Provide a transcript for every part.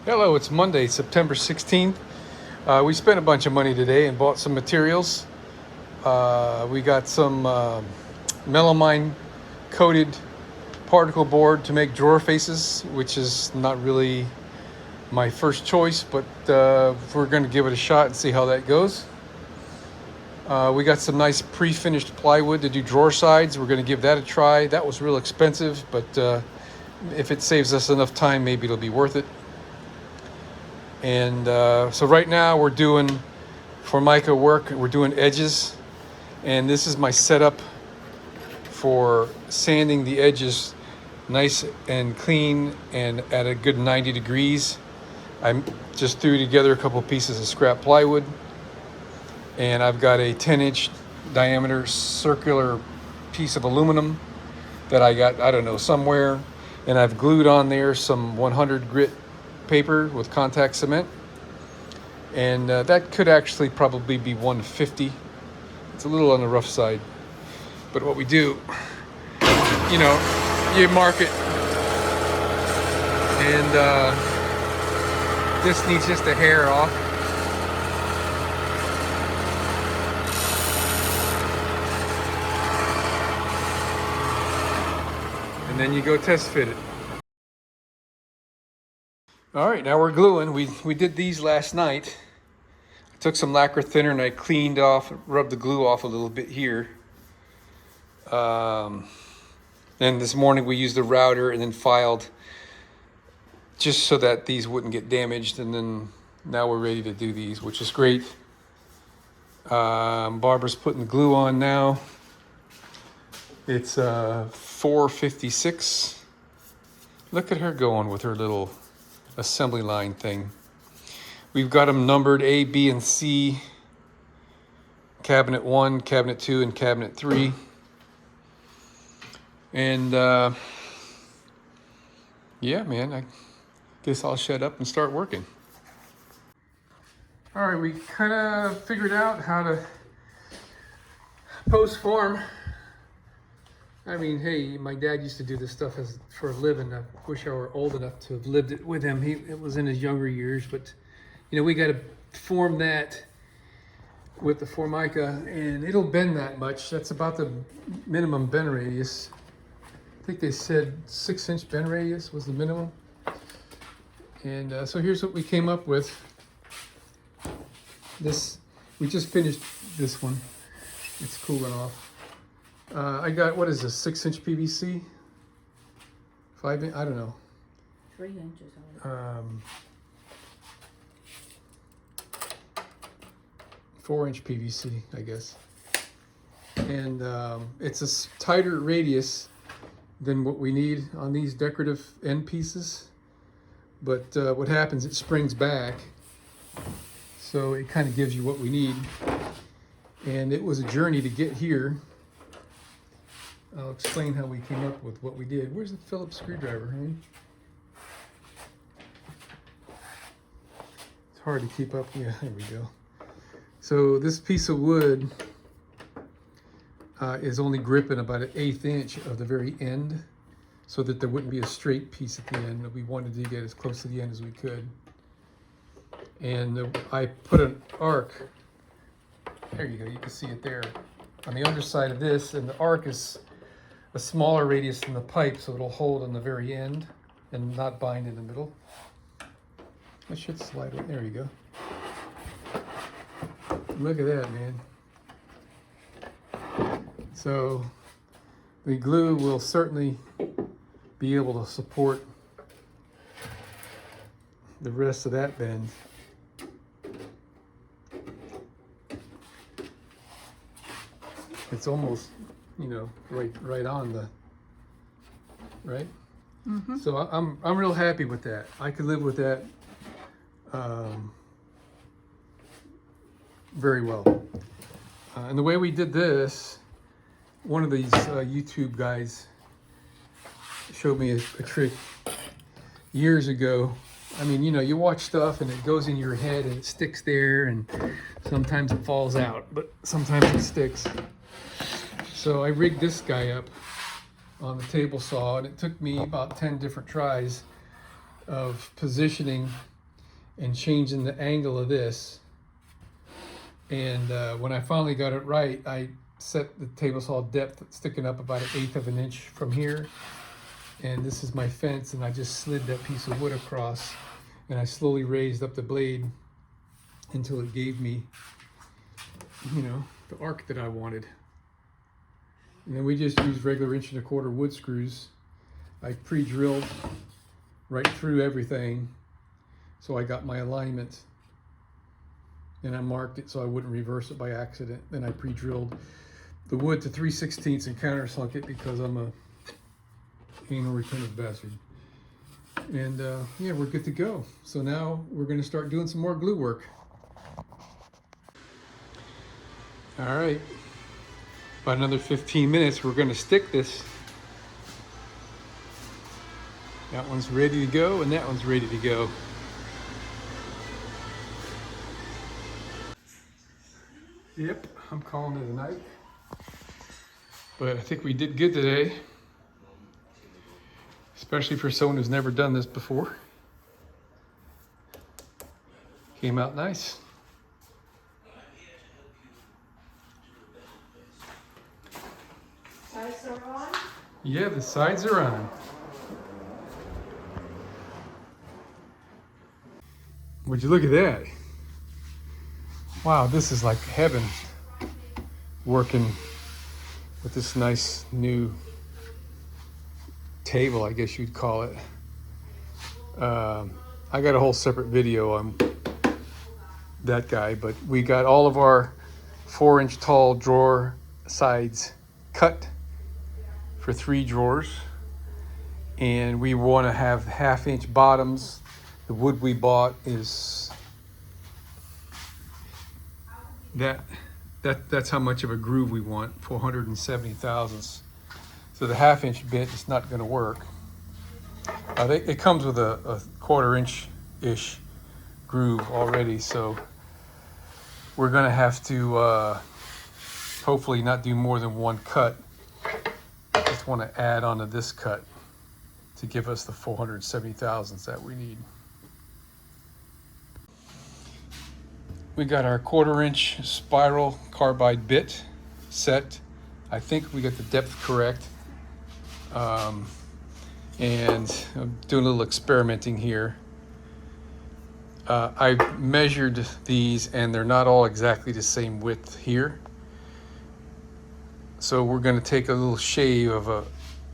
Hello, it's Monday, September 16th. We spent a bunch of money today and bought some materials. We got some melamine coated particle board to make drawer faces, which is not really my first choice, but we're going to give it a shot and see how that goes. We got some nice pre-finished plywood to do drawer sides. We're going to give that a try. That was real expensive, but if it saves us enough time, maybe it'll be worth it. And so right now we're doing Formica work. We're doing edges, and this is my setup for sanding the edges nice and clean and at a good 90 degrees. I just threw together a couple pieces of scrap plywood, and I've got a 10-inch diameter circular piece of aluminum that I got, I don't know, somewhere, and I've glued on there some 100 grit paper with contact cement, and that could actually probably be 150. It's a little on the rough side, but what we do, you mark it, and this needs just a hair off. And then you go test fit it. All right, now we're gluing. We did these last night. I took some lacquer thinner and I cleaned off, rubbed the glue off a little bit here. And this morning we used the router and then filed just so that these wouldn't get damaged. And then now we're ready to do these, which is great. Barbara's putting the glue on now. It's 456. Look at her going with her little assembly line thing. We've got them numbered A, B, and C. Cabinet 1, Cabinet 2, and Cabinet 3. And yeah, man, I guess I'll shut up and start working. All right, we kind of figured out how to post form. I mean, hey, my dad used to do this stuff for a living. I wish I were old enough to have lived it with him. It was in his younger years, but we got to form that with the Formica, and it'll bend that much. That's about the minimum bend radius. I think they said 6-inch bend radius was the minimum. And so here's what we came up with. We just finished this one. It's cooling off. I got, what is this, 6-inch PVC? 5-inch, I don't know. 3 inches. 4-inch PVC, I guess. And it's a tighter radius than what we need on these decorative end pieces. But what happens, it springs back. So it kind of gives you what we need. And it was a journey to get here. I'll explain how we came up with what we did. Where's the Phillips screwdriver, honey? It's hard to keep up. Yeah, there we go. So this piece of wood is only gripping about 1/8 inch of the very end, so that there wouldn't be a straight piece at the end. We wanted to get as close to the end as we could. And I put an arc, there you go, you can see it there, on the underside of this, and the arc is a smaller radius than the pipe, so it'll hold on the very end and not bind in the middle. That should slide right there. You go. Look at that, man. So the glue will certainly be able to support the rest of that bend. It's almost, right on the, right? Mm-hmm. So I'm real happy with that. I could live with that very well. And the way we did this, one of these YouTube guys showed me a trick years ago. I mean, you watch stuff and it goes in your head and it sticks there, and sometimes it falls out, but sometimes it sticks. So I rigged this guy up on the table saw, and it took me about 10 different tries of positioning and changing the angle of this. And when I finally got it right, I set the table saw depth sticking up about 1/8 of an inch from here. And this is my fence, and I just slid that piece of wood across, and I slowly raised up the blade until it gave me, you know, the arc that I wanted. And then we just used regular 1¼ wood screws. I pre-drilled right through everything, so I got my alignment, and I marked it so I wouldn't reverse it by accident. Then I pre-drilled the wood to 3/16 and countersunk it because I'm a anal retentive bastard. And yeah, we're good to go. So now we're going to start doing some more glue work. All right, about another 15 minutes, we're going to stick this. That one's ready to go, and that one's ready to go. Yep, I'm calling it a night. But I think we did good today, especially for someone who's never done this before. Came out nice. Sides are on? Yeah, the sides are on. Would you look at that? Wow, this is like heaven, working with this nice new table, I guess you'd call it. I got a whole separate video on that guy, but we got all of our 4-inch tall drawer sides cut for 3 drawers, and we want to have 1/2-inch bottoms. The wood we bought is that's how much of a groove we want, 470 thousandths. So the 1/2-inch bit is not going to work. It comes with a 1/4-inch-ish groove already, so we're going to have to hopefully not do more than 1 cut. Just want to add onto this cut to give us the 470 thousandths that we need. We got our 1/4-inch spiral carbide bit set. I think we got the depth correct. And I'm doing a little experimenting here. I measured these, and they're not all exactly the same width here. So we're going to take a little shave of a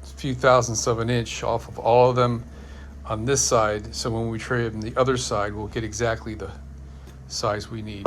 few thousandths of an inch off of all of them on this side, so when we trim the other side, we'll get exactly the size we need.